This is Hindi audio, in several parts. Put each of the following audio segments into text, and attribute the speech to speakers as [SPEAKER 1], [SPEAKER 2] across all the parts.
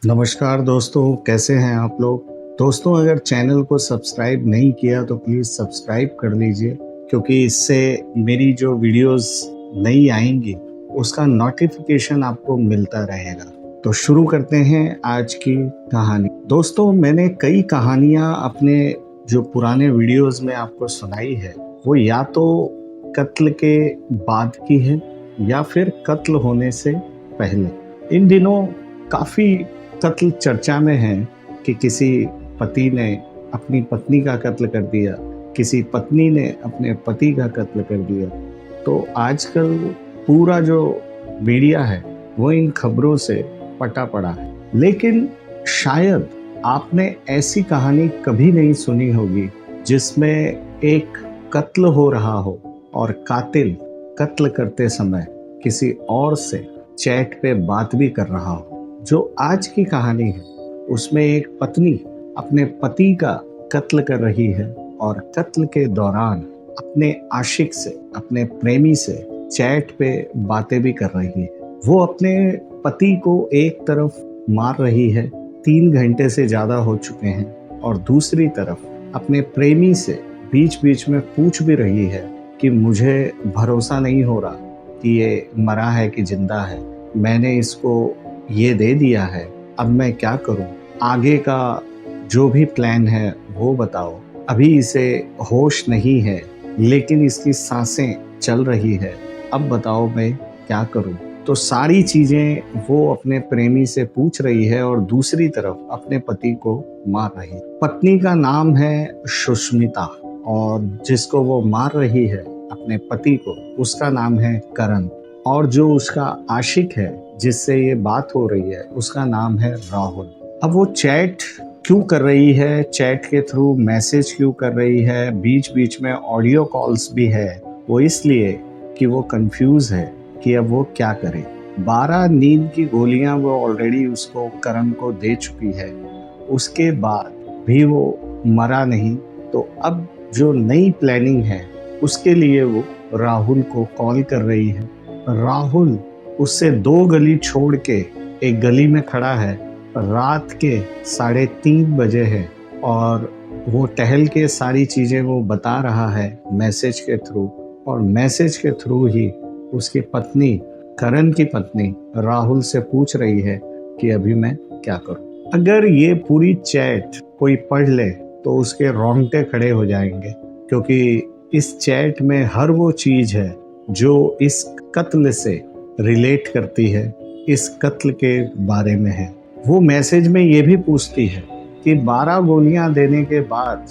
[SPEAKER 1] नमस्कार दोस्तों, कैसे हैं आप लोग। दोस्तों, अगर चैनल को सब्सक्राइब नहीं किया तो प्लीज़ सब्सक्राइब कर लीजिए, क्योंकि इससे मेरी जो वीडियोस नई आएंगी उसका नोटिफिकेशन आपको मिलता रहेगा। तो शुरू करते हैं आज की कहानी। दोस्तों, मैंने कई कहानियां अपने जो पुराने वीडियोस में आपको सुनाई है, वो या तो कत्ल के बाद की है या फिर कत्ल होने से पहले। इन दिनों काफ़ी कत्ल चर्चा में है कि किसी पति ने अपनी पत्नी का कत्ल कर दिया, किसी पत्नी ने अपने पति का कत्ल कर दिया। तो आजकल पूरा जो मीडिया है वो इन खबरों से पटा पड़ा है। लेकिन शायद आपने ऐसी कहानी कभी नहीं सुनी होगी जिसमें एक कत्ल हो रहा हो और कातिल कत्ल करते समय किसी और से चैट पे बात भी कर रहा हो। जो आज की कहानी है उसमें एक पत्नी अपने पति का कत्ल कर रही है और कत्ल के दौरान अपने आशिक से, अपने प्रेमी से चैट पे बातें भी कर रही है। वो अपने पति को एक तरफ मार रही है, 3 घंटे से ज्यादा हो चुके हैं, और दूसरी तरफ अपने प्रेमी से बीच बीच में पूछ भी रही है कि मुझे भरोसा नहीं हो रहा कि ये मरा है कि जिंदा है। मैंने इसको ये दे दिया है, अब मैं क्या करूं? आगे का जो भी प्लान है वो बताओ। अभी इसे होश नहीं है लेकिन इसकी सांसें चल रही है, अब बताओ मैं क्या करूं? तो सारी चीजें वो अपने प्रेमी से पूछ रही है और दूसरी तरफ अपने पति को मार रही है। पत्नी का नाम है सुष्मिता और जिसको वो मार रही है, अपने पति को, उसका नाम है करण। और जो उसका आशिक है जिससे ये बात हो रही है, उसका नाम है राहुल। अब वो चैट क्यों कर रही है, चैट के थ्रू मैसेज क्यों कर रही है, बीच बीच में ऑडियो कॉल्स भी है, वो इसलिए कि वो कंफ्यूज है कि अब वो क्या करे। 12 नींद की गोलियां वो ऑलरेडी उसको करण को दे चुकी है, उसके बाद भी वो मरा नहीं। तो अब जो नई प्लानिंग है उसके लिए वो राहुल को कॉल कर रही है। राहुल उससे 2 गली छोड़ के एक गली में खड़ा है, रात के 3:30 बजे है, और वो टहल के सारी चीजें वो बता रहा है मैसेज के थ्रू, और मैसेज के थ्रू ही उसकी पत्नी, करण की पत्नी, राहुल से पूछ रही है कि अभी मैं क्या करूं। अगर ये पूरी चैट कोई पढ़ ले तो उसके रोंगटे खड़े हो जाएंगे, क्योंकि इस चैट में हर वो चीज है जो इस कत्ल से रिलेट करती है, इस कत्ल के बारे में है। वो मैसेज में ये भी पूछती है कि 12 गोलियां देने के बाद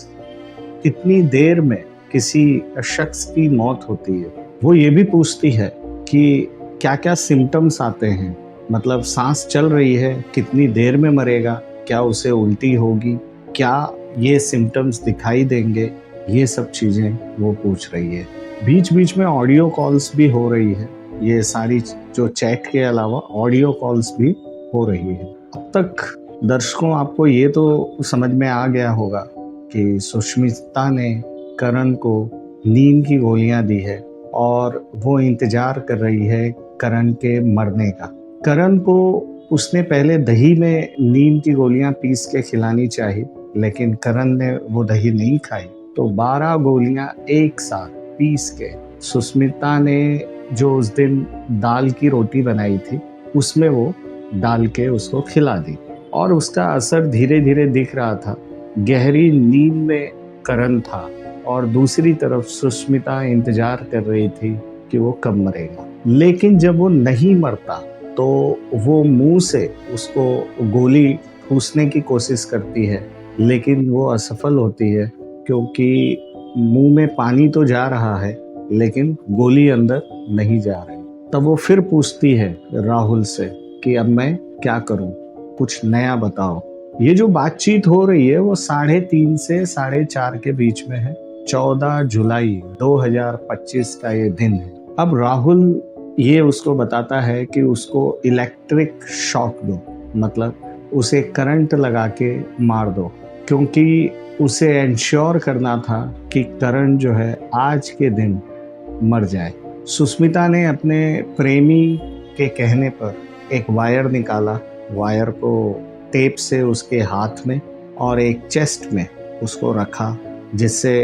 [SPEAKER 1] कितनी देर में किसी शख्स की मौत होती है। वो ये भी पूछती है कि क्या क्या सिम्टम्स आते हैं, मतलब सांस चल रही है, कितनी देर में मरेगा, क्या उसे उल्टी होगी, क्या ये सिम्टम्स दिखाई देंगे, ये सब चीजें वो पूछ रही है। बीच बीच में ऑडियो कॉल्स भी हो रही है। ये सारी जो चैट के अलावा ऑडियो कॉल्स भी हो रही है। अब तक दर्शकों आपको ये तो समझ में आ गया होगा कि सुष्मिता ने करण को नींद की गोलियां दी है और वो इंतजार कर रही है करण के मरने का। करण को उसने पहले दही में नींद की गोलियां पीस के खिलानी चाहिए, लेकिन करण ने वो दही नहीं खाई, तो 12 गोलियां एक साथ पीस के सुष्मिता ने जो उस दिन दाल की रोटी बनाई थी उसमें वो डाल के उसको खिला दी, और उसका असर धीरे धीरे दिख रहा था। गहरी नींद में करण था और दूसरी तरफ सुष्मिता इंतजार कर रही थी कि वो कब मरेगा। लेकिन जब वो नहीं मरता तो वो मुंह से उसको गोली ठूसने की कोशिश करती है, लेकिन वो असफल होती है, क्योंकि मुंह में पानी तो जा रहा है लेकिन गोली अंदर नहीं जा रही। तब वो फिर पूछती है राहुल से कि अब मैं क्या करूं, कुछ नया बताओ। ये जो बातचीत हो रही है वो 3:30 से 4:30 के बीच में है। 14 जुलाई 2025 का ये दिन है। अब राहुल ये उसको बताता है कि उसको इलेक्ट्रिक शॉक दो, मतलब उसे करंट लगा के मार दो, क्योंकि उसे इंश्योर करना था कि करण जो है आज के दिन मर जाए। सुष्मिता ने अपने प्रेमी के कहने पर एक वायर निकाला, वायर को टेप से उसके हाथ में और एक चेस्ट में उसको रखा जिससे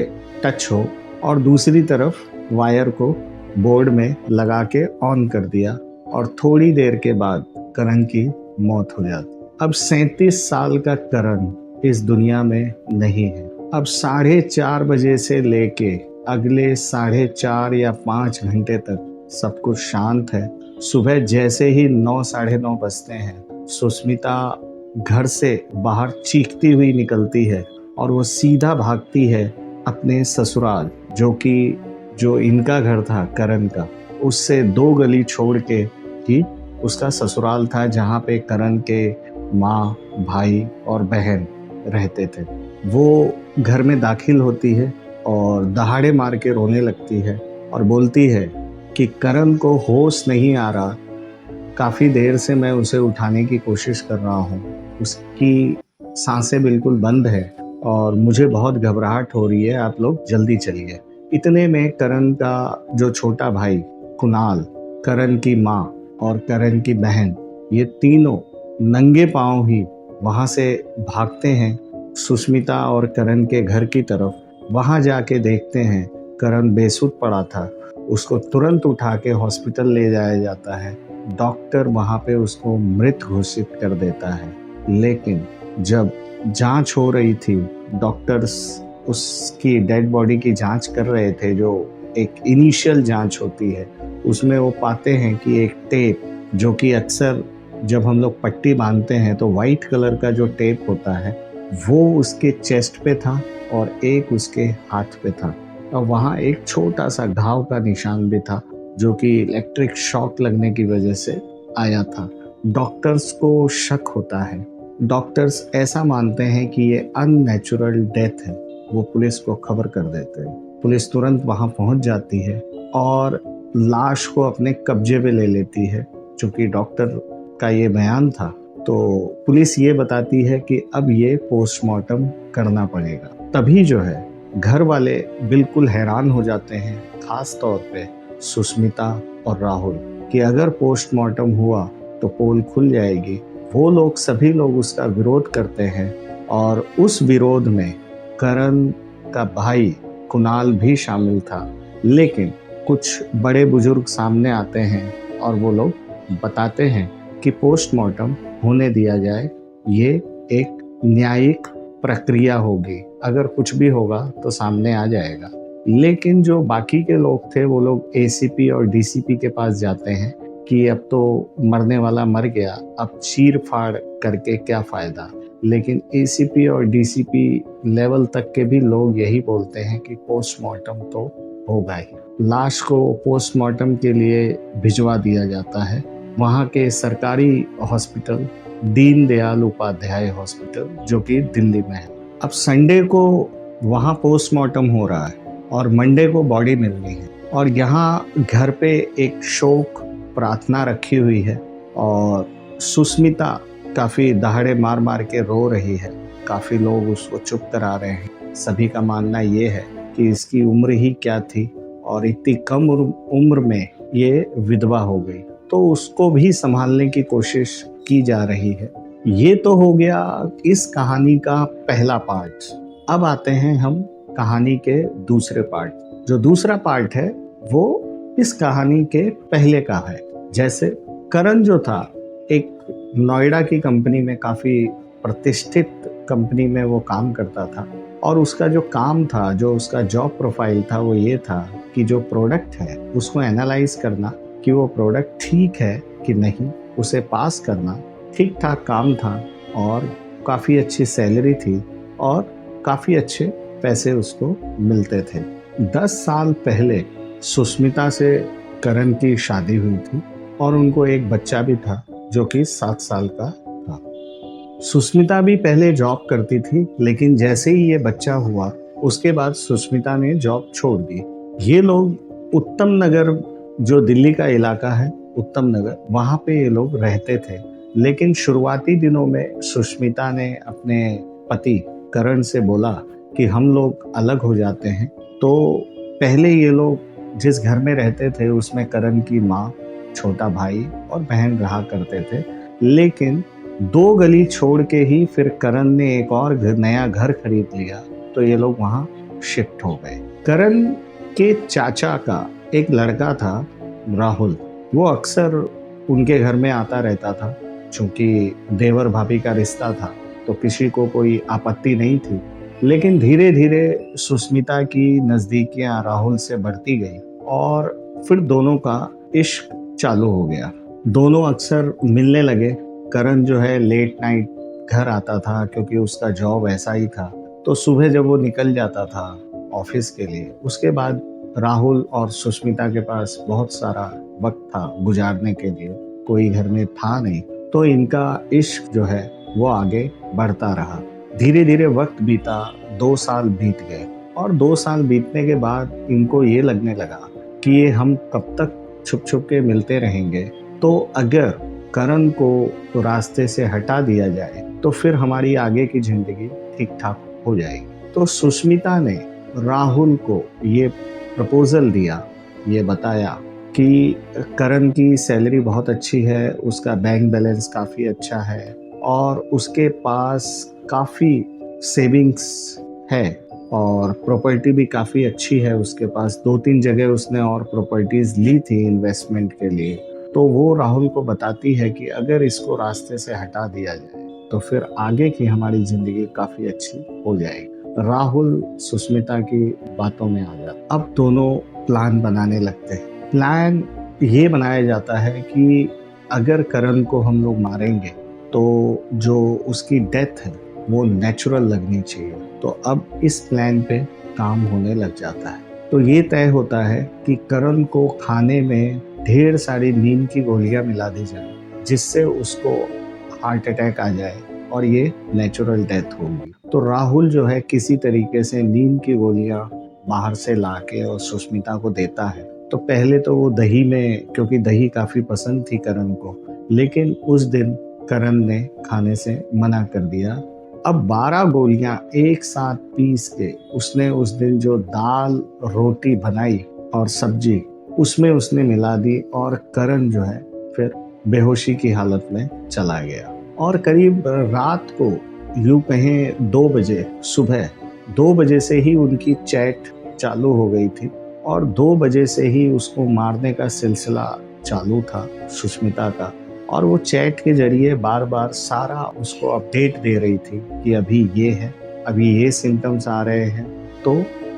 [SPEAKER 1] टच हो, और दूसरी तरफ वायर को बोर्ड में लगा के ऑन कर दिया, और थोड़ी देर के बाद करण की मौत हो जाती। अब 37 साल का करण इस दुनिया में नहीं है। अब 4:30 बजे से लेके अगले 4:30 या 5 घंटे तक सब कुछ शांत है। सुबह जैसे ही 9 साढ़े 9 बजते हैं, सुष्मिता घर से बाहर चीखती हुई निकलती है और वो सीधा भागती है अपने ससुराल, जो इनका घर था करण का, उससे 2 गली छोड़ के ही उसका ससुराल था, जहाँ पे करण के माँ, भाई और बहन रहते थे। वो घर में दाखिल होती है और दहाड़े मार के रोने लगती है और बोलती है कि करण को होश नहीं आ रहा, काफ़ी देर से मैं उसे उठाने की कोशिश कर रहा हूँ, उसकी सांसें बिल्कुल बंद है और मुझे बहुत घबराहट हो रही है, आप लोग जल्दी चलिए। इतने में करण का जो छोटा भाई कुणाल, करण की माँ और करण की बहन, ये तीनों नंगे पांव ही वहाँ से भागते हैं सुष्मिता और करण के घर की तरफ। वहाँ जाके देखते हैं करण बेसुध पड़ा था, उसको तुरंत उठा के हॉस्पिटल ले जाया जाता है। डॉक्टर वहाँ पे उसको मृत घोषित कर देता है, लेकिन जब जांच हो रही थी, डॉक्टर्स उसकी डेड बॉडी की जांच कर रहे थे, जो एक इनिशियल जांच होती है, उसमें वो पाते हैं कि एक टेप, जो कि अक्सर जब हम लोग पट्टी बांधते हैं तो वाइट कलर का जो टेप होता है, वो उसके चेस्ट पे था और एक उसके हाथ पे था, और वहाँ एक छोटा सा घाव का निशान भी था, जो कि इलेक्ट्रिक शॉक लगने की वजह से आया था। डॉक्टर्स को शक होता है, डॉक्टर्स ऐसा मानते हैं कि ये अननेचुरल डेथ है। वो पुलिस को खबर कर देते हैं। पुलिस तुरंत वहाँ पहुँच जाती है और लाश को अपने कब्जे में ले लेती है। चूँकि डॉक्टर का ये बयान था, तो पुलिस ये बताती है कि अब ये पोस्टमार्टम करना पड़ेगा। तभी जो है घर वाले बिल्कुल हैरान हो जाते हैं, खास तौर पे सुष्मिता और राहुल, कि अगर पोस्टमार्टम हुआ तो पोल खुल जाएगी। वो लोग सभी लोग उसका विरोध करते हैं और उस विरोध में करण का भाई कुणाल भी शामिल था। लेकिन कुछ बड़े बुजुर्ग सामने आते हैं और वो लोग बताते हैं कि पोस्टमार्टम होने दिया जाए, ये एक न्यायिक प्रक्रिया होगी, अगर कुछ भी होगा तो सामने आ जाएगा। लेकिन जो बाकी के लोग थे, वो लोग एसीपी और डीसीपी के पास जाते हैं कि अब तो मरने वाला मर गया, अब चीर फाड़ करके क्या फ़ायदा। लेकिन एसीपी और डीसीपी लेवल तक के भी लोग यही बोलते हैं कि पोस्टमार्टम तो होगा ही। लाश को पोस्टमार्टम के लिए भिजवा दिया जाता है वहाँ के सरकारी हॉस्पिटल, दीनदयाल उपाध्याय हॉस्पिटल, जो कि दिल्ली में है। अब संडे को वहाँ पोस्टमार्टम हो रहा है और मंडे को बॉडी मिलनी है, और यहाँ घर पे एक शोक प्रार्थना रखी हुई है और सुष्मिता काफ़ी दहाड़े मार मार के रो रही है। काफ़ी लोग उसको चुप करा रहे हैं। सभी का मानना ये है कि इसकी उम्र ही क्या थी और इतनी कम उम्र में ये विधवा हो गई, तो उसको भी संभालने की कोशिश की जा रही है। ये तो हो गया इस कहानी का पहला पार्ट। अब आते हैं हम कहानी के दूसरे पार्ट। जो दूसरा पार्ट है वो इस कहानी के पहले का है। जैसे करण जो था, एक नोएडा की कंपनी में, काफ़ी प्रतिष्ठित कंपनी में वो काम करता था, और उसका जो काम था, जो उसका जॉब प्रोफाइल था, वो ये था कि जो प्रोडक्ट है उसको एनालाइज करना कि वो प्रोडक्ट ठीक है कि नहीं, उसे पास करना। ठीक ठाक काम था और काफ़ी अच्छी सैलरी थी और काफ़ी अच्छे पैसे उसको मिलते थे। 10 साल पहले सुष्मिता से करण की शादी हुई थी और उनको एक बच्चा भी था जो कि 7 साल का था। सुष्मिता भी पहले जॉब करती थी, लेकिन जैसे ही ये बच्चा हुआ उसके बाद सुष्मिता ने जॉब छोड़ दी। ये लोग उत्तम नगर, जो दिल्ली का इलाका है, उत्तम नगर, वहाँ पे ये लोग रहते थे। लेकिन शुरुआती दिनों में सुष्मिता ने अपने पति करण से बोला कि हम लोग अलग हो जाते हैं। तो पहले ये लोग जिस घर में रहते थे उसमें करण की माँ, छोटा भाई और बहन रहा करते थे। लेकिन 2 गली छोड़ के ही फिर करण ने एक और नया घर खरीद लिया, तो ये लोग वहाँ शिफ्ट हो गए। करण के चाचा का एक लड़का था राहुल, वो अक्सर उनके घर में आता रहता था। चूंकि देवर भाभी का रिश्ता था तो किसी को कोई आपत्ति नहीं थी, लेकिन धीरे धीरे सुष्मिता की नज़दीकियां राहुल से बढ़ती गई और फिर दोनों का इश्क चालू हो गया। दोनों अक्सर मिलने लगे। करण जो है लेट नाइट घर आता था क्योंकि उसका जॉब ऐसा ही था, तो सुबह जब वो निकल जाता था ऑफिस के लिए, उसके बाद राहुल और सुष्मिता के पास बहुत सारा वक्त था गुजारने के लिए, कोई घर में था नहीं, तो इनका इश्क जो है वो आगे बढ़ता रहा। धीरे धीरे वक्त बीता, 2 साल बीत गए और 2 साल बीतने के बाद इनको ये लगने लगा कि ये हम कब तक छुप छुप के मिलते रहेंगे, तो अगर करण को रास्ते से हटा दिया जाए तो फिर हमारी आगे की जिंदगी ठीक ठाक हो जाएगी। तो सुष्मिता ने राहुल को ये प्रपोजल दिया, ये बताया कि करण की सैलरी बहुत अच्छी है, उसका बैंक बैलेंस काफ़ी अच्छा है और उसके पास काफ़ी सेविंग्स है और प्रॉपर्टी भी काफ़ी अच्छी है उसके पास। 2-3 जगह उसने और प्रॉपर्टीज़ ली थी इन्वेस्टमेंट के लिए। तो वो राहुल को बताती है कि अगर इसको रास्ते से हटा दिया जाए तो फिर आगे की हमारी ज़िंदगी काफ़ी अच्छी हो जाएगी। राहुल सुष्मिता की बातों में आ जाता। अब दोनों प्लान बनाने लगते हैं। प्लान ये बनाया जाता है कि अगर करण को हम लोग मारेंगे तो जो उसकी डेथ है वो नेचुरल लगनी चाहिए। तो अब इस प्लान पे काम होने लग जाता है। तो ये तय होता है कि करण को खाने में ढेर सारी नींद की गोलियां मिला दी जाए, जिससे उसको हार्ट अटैक आ जाए और ये नेचुरल डेथ होगी। तो राहुल जो है किसी तरीके से नींद की गोलियां बाहर से लाके और सुष्मिता को देता है। तो पहले तो वो दही में, क्योंकि दही काफ़ी पसंद थी करण को, लेकिन उस दिन करण ने खाने से मना कर दिया। अब 12 गोलियां एक साथ पीस के उसने उस दिन जो दाल रोटी बनाई और सब्जी उसमें उसने मिला दी और करण जो है फिर बेहोशी की हालत में चला गया। और करीब रात को यूं कहें 2 बजे, सुबह 2 बजे से ही उनकी चैट चालू हो गई थी और 2 बजे से ही उसको मारने का सिलसिला चालू था सुष्मिता का। और वो चैट के जरिए बार बार सारा उसको अपडेट दे रही थी कि अभी ये है, अभी ये सिम्टम्स आ रहे हैं, तो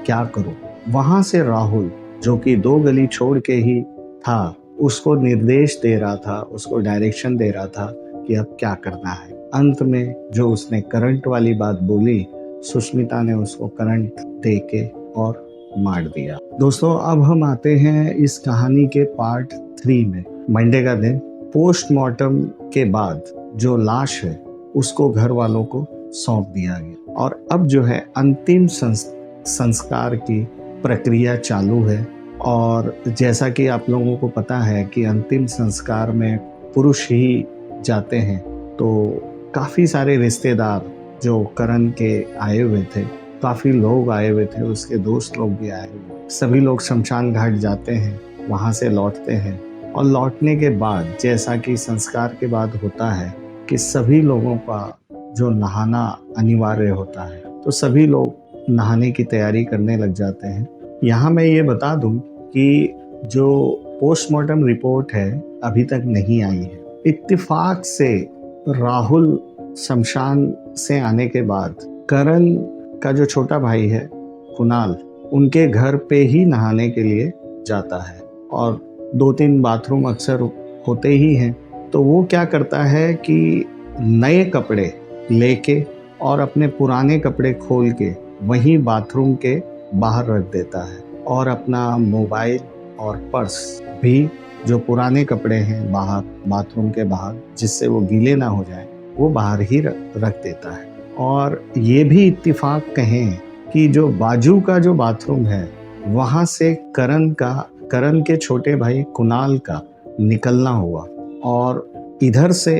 [SPEAKER 1] क्या करूं। वहां से राहुल जो कि 2 गली छोड़ के ही था, उसको निर्देश दे रहा था, उसको डायरेक्शन दे रहा था कि अब क्या करना है। अंत में जो उसने करंट वाली बात बोली, सुष्मिता ने उसको करंट दे के और मार दिया। दोस्तों, अब हम आते हैं इस कहानी के पार्ट 3 में। मंडे का दिन पोस्टमार्टम के बाद जो लाश है उसको घर वालों को सौंप दिया गया और अब जो है अंतिम संस्कार की प्रक्रिया चालू है। और जैसा कि आप लोगों को पता है कि अंतिम संस्कार में पुरुष ही जाते हैं, तो काफ़ी सारे रिश्तेदार जो करण के आए हुए थे, काफ़ी लोग आए हुए थे, उसके दोस्त लोग भी आए हुए, सभी लोग शमशान घाट जाते हैं, वहाँ से लौटते हैं। और लौटने के बाद जैसा कि संस्कार के बाद होता है कि सभी लोगों का जो नहाना अनिवार्य होता है, तो सभी लोग नहाने की तैयारी करने लग जाते हैं। यहाँ मैं ये बता दूं कि जो पोस्टमार्टम रिपोर्ट है अभी तक नहीं आई है। इत्तेफाक से राहुल शमशान से आने के बाद करण का जो छोटा भाई है कुणाल, उनके घर पे ही नहाने के लिए जाता है और 2-3 बाथरूम अक्सर होते ही हैं। तो वो क्या करता है कि नए कपड़े लेके और अपने पुराने कपड़े खोल के वहीं बाथरूम के बाहर रख देता है और अपना मोबाइल और पर्स भी, जो पुराने कपड़े हैं बाहर बाथरूम के बाहर, जिससे वो गीले ना हो जाए, वो बाहर ही रख देता है। और ये भी इत्तेफाक कहें कि जो बाजू का जो बाथरूम है वहाँ से करण के छोटे भाई कुणाल का निकलना हुआ और इधर से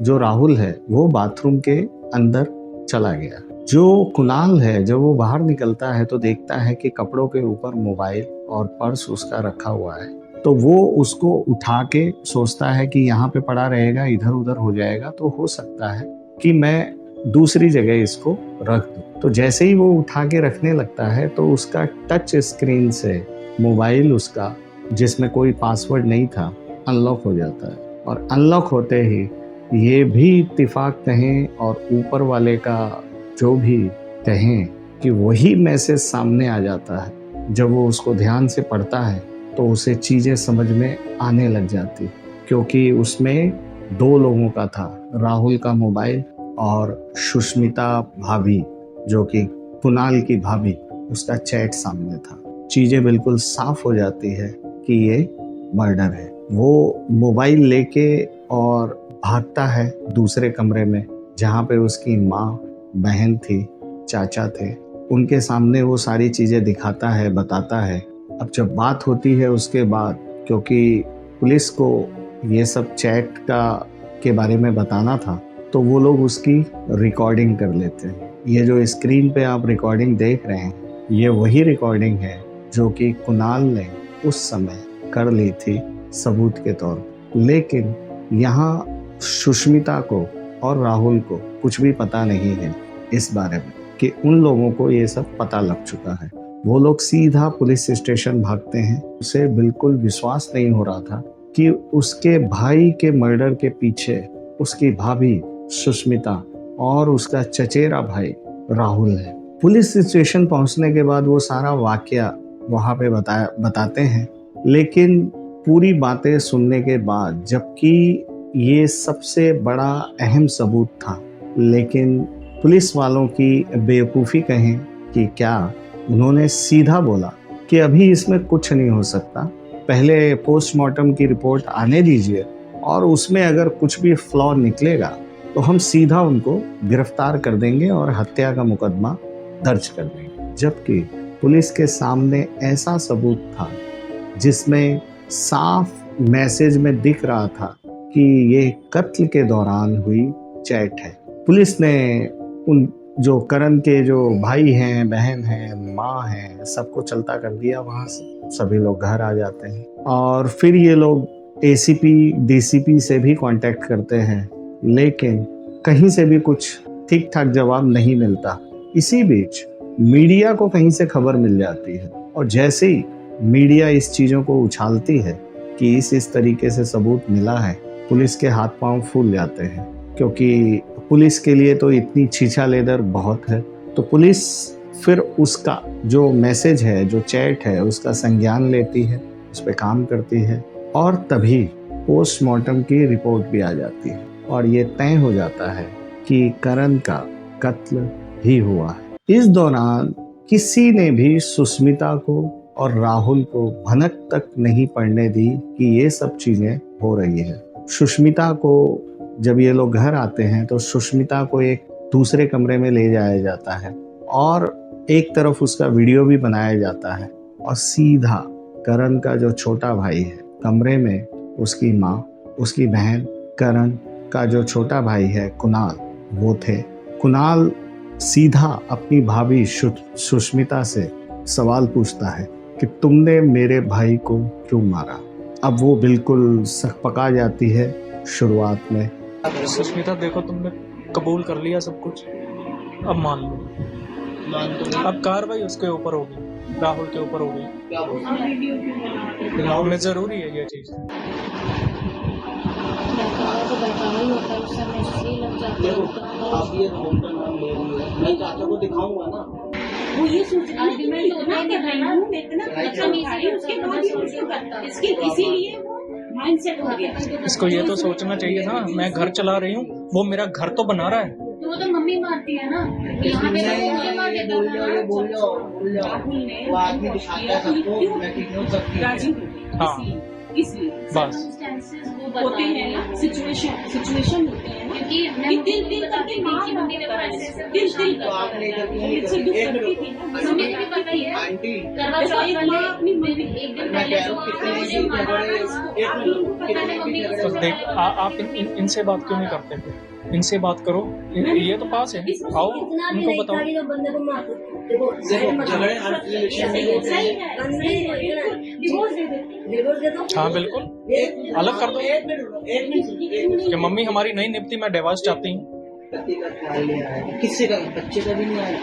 [SPEAKER 1] जो राहुल है वो बाथरूम के अंदर चला गया। जो कुणाल है जब वो बाहर निकलता है तो देखता है कि कपड़ों के ऊपर मोबाइल और पर्स उसका रखा हुआ है तो वो उसको उठा के सोचता है कि यहाँ पे पड़ा रहेगा, इधर उधर हो जाएगा, तो हो सकता है कि मैं दूसरी जगह इसको रख दूँ। तो जैसे ही वो उठा के रखने लगता है तो उसका टच स्क्रीन से मोबाइल उसका, जिसमें कोई पासवर्ड नहीं था, अनलॉक हो जाता है। और अनलॉक होते ही ये भी इत्तेफाक कहें और ऊपर वाले का जो भी कहें कि वही मैसेज सामने आ जाता है। जब वो उसको ध्यान से पढ़ता है तो उसे चीज़ें समझ में आने लग जाती, क्योंकि उसमें 2 लोगों का था, राहुल का मोबाइल और सुष्मिता भाभी जो कि कुणाल की भाभी, उसका चैट सामने था। चीज़ें बिल्कुल साफ हो जाती है कि ये मर्डर है। वो मोबाइल लेके और भागता है दूसरे कमरे में जहाँ पे उसकी माँ, बहन थी, चाचा थे। उनके सामने वो सारी चीज़ें दिखाता है, बताता है। अब जब बात होती है उसके बाद, क्योंकि पुलिस को ये सब चैट के बारे में बताना था, तो वो लोग उसकी रिकॉर्डिंग कर लेते हैं। ये जो स्क्रीन पे आप रिकॉर्डिंग देख रहे हैं, ये वही रिकॉर्डिंग है जो कि कुणाल ने उस समय कर ली थी सबूत के तौर पर। लेकिन यहाँ सुष्मिता को और राहुल को कुछ भी पता नहीं है इस बारे में कि उन लोगों को ये सब पता लग चुका है। वो लोग सीधा पुलिस स्टेशन भागते हैं। उसे बिल्कुल विश्वास नहीं हो रहा था कि उसके भाई के मर्डर के पीछे उसकी भाभी सुष्मिता और उसका चचेरा भाई राहुल है। पुलिस स्टेशन पहुंचने के बाद वो सारा वाकया वहां पे बताते हैं, लेकिन पूरी बातें सुनने के बाद, जबकि ये सबसे बड़ा अहम सबूत था, लेकिन पुलिस वालों की बेवकूफ़ी कहें कि क्या, उन्होंने सीधा बोला कि अभी इसमें कुछ नहीं हो सकता, पहले पोस्टमार्टम की रिपोर्ट आने दीजिए और उसमें अगर कुछ भी फ्लॉ निकलेगा तो हम सीधा उनको गिरफ्तार कर देंगे और हत्या का मुकदमा दर्ज कर देंगे। जबकि पुलिस के सामने ऐसा सबूत था जिसमें साफ मैसेज में दिख रहा था कि ये कत्ल के दौरान हुई चैट है। पुलिस ने उन जो करण के जो भाई हैं, बहन हैं, माँ हैं, सबको चलता कर दिया वहाँ से। सभी लोग घर आ जाते हैं और फिर ये लोग एसीपी, डीसीपी से भी कांटेक्ट करते हैं, लेकिन कहीं से भी कुछ ठीक ठाक जवाब नहीं मिलता। इसी बीच मीडिया को कहीं से खबर मिल जाती है और जैसे ही मीडिया इस चीज़ों को उछालती है कि इस तरीके से सबूत मिला है, पुलिस के हाथ पांव फूल जाते हैं, क्योंकि पुलिस के लिए तो इतनी छीछा लेदर बहुत है। तो पुलिस फिर उसका जो मैसेज है, जो चैट है, उसका संज्ञान लेती है, उस पर काम करती है और तभी पोस्टमार्टम की रिपोर्ट भी आ जाती है और ये तय हो जाता है कि करण का कत्ल ही हुआ है। इस दौरान किसी ने भी सुष्मिता को और राहुल को भनक तक नहीं पड़ने दी कि ये सब चीजें हो रही है। सुष्मिता को जब ये लोग घर आते हैं तो सुष्मिता को एक दूसरे कमरे में ले जाया जाता है और एक तरफ उसका वीडियो भी बनाया जाता है और सीधा करण का जो छोटा भाई है कमरे में, उसकी माँ, उसकी बहन, करण का जो छोटा भाई है कुणाल, वो थे। कुणाल सीधा अपनी भाभी सुष्मिता से सवाल पूछता है कि तुमने मेरे भाई को क्यों मारा। अब वो बिल्कुल सकपका जाती है शुरुआत में।
[SPEAKER 2] सुष्मिता देखो, तुमने कबूल कर लिया सब कुछ, अब मान लो। अब कार्रवाई उसके ऊपर होगी, राहुल के ऊपर होगी। राहुल में जरूरी है ये चीज।
[SPEAKER 3] आप ये मैं चाचा को दिखाऊंगा ना, वो ये सोच आर्गुमेंट होना कर रही हूँ, इसीलिए माइंडसेट हो गया।
[SPEAKER 2] इसको ये तो सोचना चाहिए था, मैं घर चला रही हूँ, वो मेरा घर तो बना रहा है।
[SPEAKER 3] तो वो तो मम्मी मारती है ना, यहाँ पे तो मुझे मार देता था। बोल जाओ, वो आदमी दिखाता है सबको, मैं ठीक हो सकती है।
[SPEAKER 2] हाँ,
[SPEAKER 3] इसलिए
[SPEAKER 2] बस
[SPEAKER 3] होते हैं ना, सिचुएशन होते हैं, क्योंकि दिल करके माँ मम्मी ने दिल बात नहीं करती, मम्मी को भी पता ही है आंटी, अपनी मम्मी एक दिन पहले
[SPEAKER 2] तो देख, आप इनसे बात क्यों नहीं करते थे? इनसे बात करो, ये तो पास है, आओ उनको बताओ।
[SPEAKER 4] बंदे को मार दो। देखो
[SPEAKER 3] झगड़े हर रिलेशन में होते हैं।
[SPEAKER 4] डिवोर्स दे दो, डिवोर्स दे दो।
[SPEAKER 2] हाँ बिल्कुल, अलग कर दो।
[SPEAKER 3] एक मिनट
[SPEAKER 2] कि मम्मी हमारी नहीं निपटी, मैं डिवोर्स चाहती हूँ।
[SPEAKER 3] पति का ख्याल नहीं आया, किससे का, बच्चे का भी नहीं आया।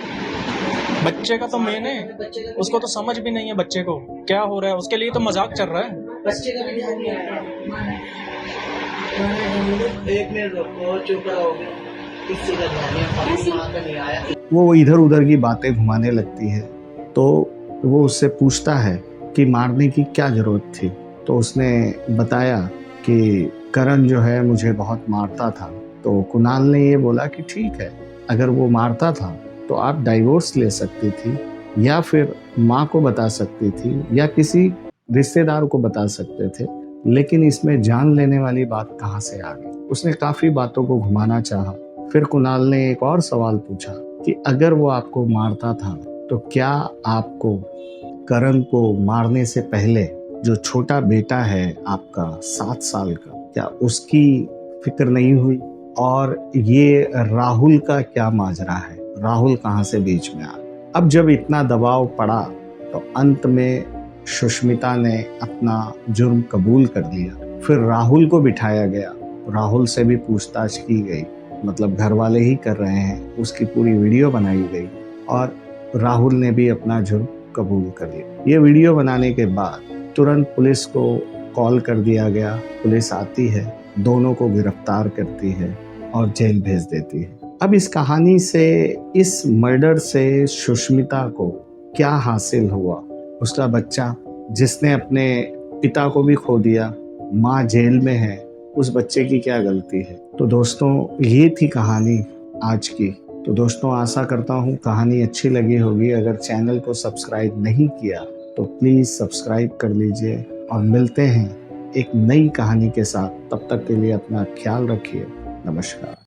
[SPEAKER 2] बच्चे का तो मेन है, उसको तो समझ भी नहीं है बच्चे को क्या हो रहा है, उसके लिए तो मजाक चल रहा है।
[SPEAKER 3] बच्चे का भी ध्यान नहीं आया। एक मिनट रुको, चुप रहोगे, किससे का ध्यान नहीं आया, माँ का नहीं आया।
[SPEAKER 1] वो इधर उधर की बातें घुमाने लगती है, तो वो उससे पूछता है कि मारने की क्या जरूरत थी। तो उसने बताया कि करण जो है मुझे बहुत मारता था। तो कुणाल ने ये बोला कि ठीक है, अगर वो मारता था तो आप डाइवोर्स ले सकती थी, या फिर माँ को बता सकती थी, या किसी रिश्तेदार को बता सकते थे, लेकिन इसमें जान लेने वाली बात कहाँ से आ गई। उसने काफी बातों को घुमाना चाहा। फिर कुणाल ने एक और सवाल पूछा कि अगर वो आपको मारता था तो क्या आपको करण को मारने से पहले जो छोटा बेटा है आपका 7 साल का, क्या उसकी फिक्र नहीं हुई? और ये राहुल का क्या माजरा है, राहुल कहाँ से बीच में आ गया? अब जब इतना दबाव पड़ा तो अंत में सुष्मिता ने अपना जुर्म कबूल कर लिया। फिर राहुल को बिठाया गया, राहुल से भी पूछताछ की गई, मतलब घर वाले ही कर रहे हैं, उसकी पूरी वीडियो बनाई गई और राहुल ने भी अपना जुर्म कबूल कर लिया। ये वीडियो बनाने के बाद तुरंत पुलिस को कॉल कर दिया गया, पुलिस आती है, दोनों को गिरफ्तार करती है और जेल भेज देती है। अब इस कहानी से, इस मर्डर से सुष्मिता को क्या हासिल हुआ? उसका बच्चा जिसने अपने पिता को भी खो दिया, माँ जेल में है, उस बच्चे की क्या गलती है? तो दोस्तों ये थी कहानी आज की। तो दोस्तों आशा करता हूँ कहानी अच्छी लगी होगी। अगर चैनल को सब्सक्राइब नहीं किया तो प्लीज़ सब्सक्राइब कर लीजिए और मिलते हैं एक नई कहानी के साथ। तब तक के लिए अपना ख्याल रखिए। नमस्कार।